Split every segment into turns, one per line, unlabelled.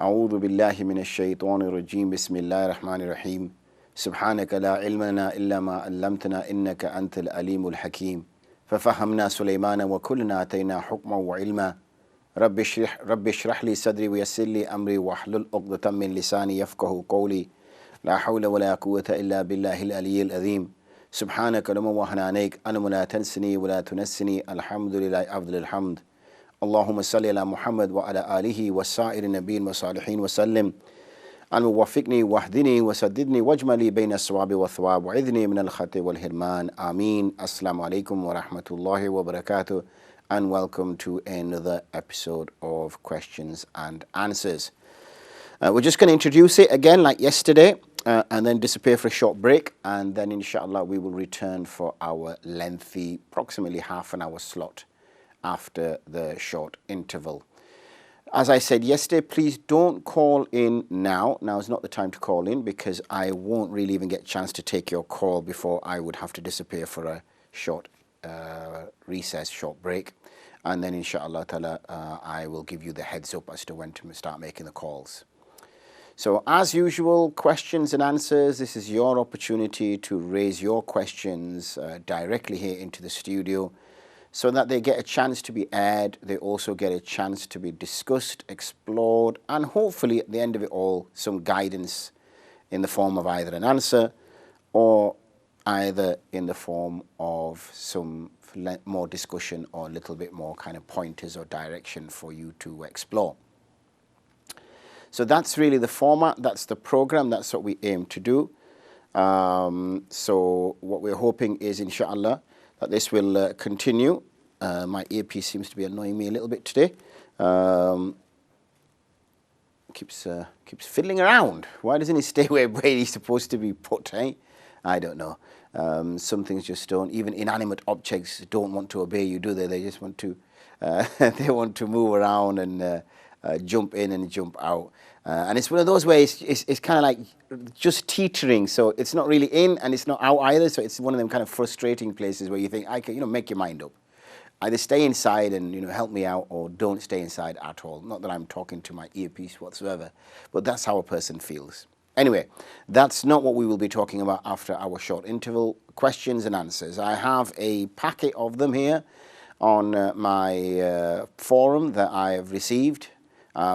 أعوذ بالله من الشيطان الرجيم بسم الله الرحمن الرحيم سبحانك لا علم لنا إلا ما علمتنا إنك أنت العليم الحكيم ففهمنا سليمان وكلنا آتينا حكما وعلما رب اشرح لي صدري ويسر لي أمري واحلل عقدة من لساني يفقهوا قولي لا حول ولا قوة إلا بالله العلي العظيم سبحانك لما وحنانيك أنا ولا تنسني ولا تنسني الحمد لله أفضل الحمد اللهم صل على محمد وعلى آله وسائر النبيين والصالحين وسلم أن وفقني واهدني وسددني واجمع لي بين الصواب والثواب وعذني من الخطأ والهرمان آمين. Assalamu alaikum wa rahmatullahi wa barakatuh, and welcome to another episode of Questions and Answers. We're just going to introduce it again like yesterday and then disappear for a short break, and then inshallah we will return for our lengthy, approximately half an hour slot after the short interval. As I said yesterday, please don't call in now. Now is not the time to call in because I won't really even get a chance to take your call before I would have to disappear for a short recess, short break. And then inshallah ta'ala, I will give you the heads up as to when to start making the calls. So as usual, questions and answers. This is your opportunity to raise your questions directly here into the studio, so that they get a chance to be aired, they also get a chance to be discussed, explored, and hopefully at the end of it all, some guidance in the form of either an answer or either in the form of some more discussion or a little bit more kind of pointers or direction for you to explore. So that's really the format, that's the program, that's what we aim to do. So what we're hoping is, inshallah, that this will continue. My earpiece seems to be annoying me a little bit today. Keeps fiddling around. Why doesn't he stay where he's supposed to be put, eh? I don't know. Some things just don't. Even inanimate objects don't want to obey you, do they? They just want to they want to move around and jump in and jump out. And it's one of those ways, it's kind of like just teetering. So it's not really in and it's not out either. So it's one of them kind of frustrating places where you think, I can, make your mind up. Either stay inside and, help me out, or don't stay inside at all. Not that I'm talking to my earpiece whatsoever, but that's how a person feels. Anyway, that's not what we will be talking about after our short interval. Questions and answers. I have a packet of them here on my forum that I have received.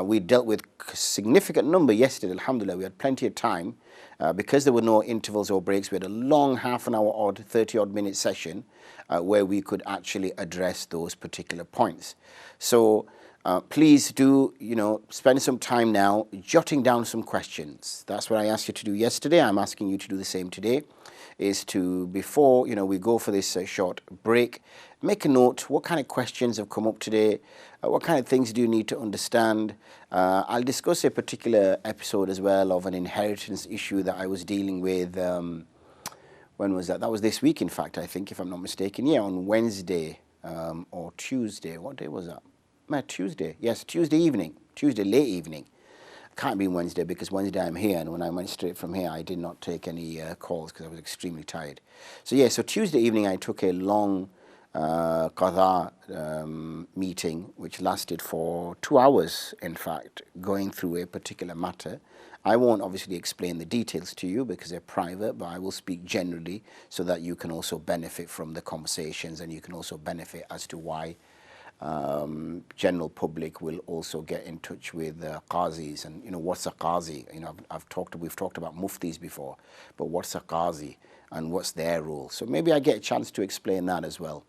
We dealt with a significant number yesterday, alhamdulillah. We had plenty of time. Because there were no intervals or breaks, we had a long half an hour odd, 30 odd minute session where we could actually address those particular points. So please do, spend some time now jotting down some questions. That's what I asked you to do yesterday. I'm asking you to do the same today, is to, before, we go for this short break, make a note. What kind of questions have come up today? What kind of things do you need to understand? I'll discuss a particular episode as well of an inheritance issue that I was dealing with. When was that? That was this week, in fact, I think, if I'm not mistaken. Yeah, on Wednesday or Tuesday. What day was that? Tuesday. Yes, Tuesday evening. Tuesday late evening. Can't be Wednesday because Wednesday I'm here, and when I went straight from here, I did not take any calls because I was extremely tired. So yeah, so Tuesday evening I took a long qadha meeting which lasted for 2 hours, in fact, going through a particular matter. I won't obviously explain the details to you because they're private, but I will speak generally so that you can also benefit from the conversations, and you can also benefit as to why general public will also get in touch with qazis. And what's a qazi? We've talked about muftis before, but what's a qazi and what's their role? So maybe I get a chance to explain that as well.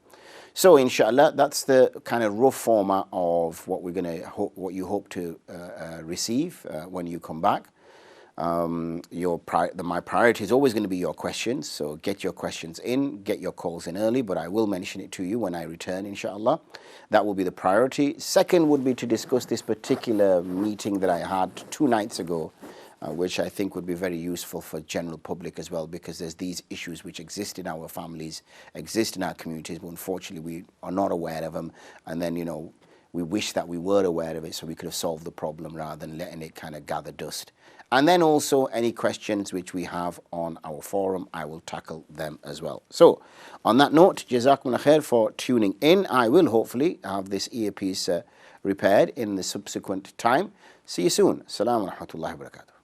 So inshallah, that's the kind of rough format of what what you hope to receive when you come back. My priority is always going to be your questions, so get your questions in, get your calls in early, but I will mention it to you when I return, inshallah. That will be the priority. Second would be to discuss this particular meeting that I had 2 nights ago, which I think would be very useful for general public as well, because there's these issues which exist in our families, exist in our communities, but unfortunately we are not aware of them, and then, we wish that we were aware of it so we could have solved the problem rather than letting it kind of gather dust. And then also any questions which we have on our forum, I will tackle them as well. So on that note, Jazakumullah khair for tuning in. I will hopefully have this earpiece repaired in the subsequent time. See you soon. Assalamu alaikum wa rahmatullahi wa barakatuh.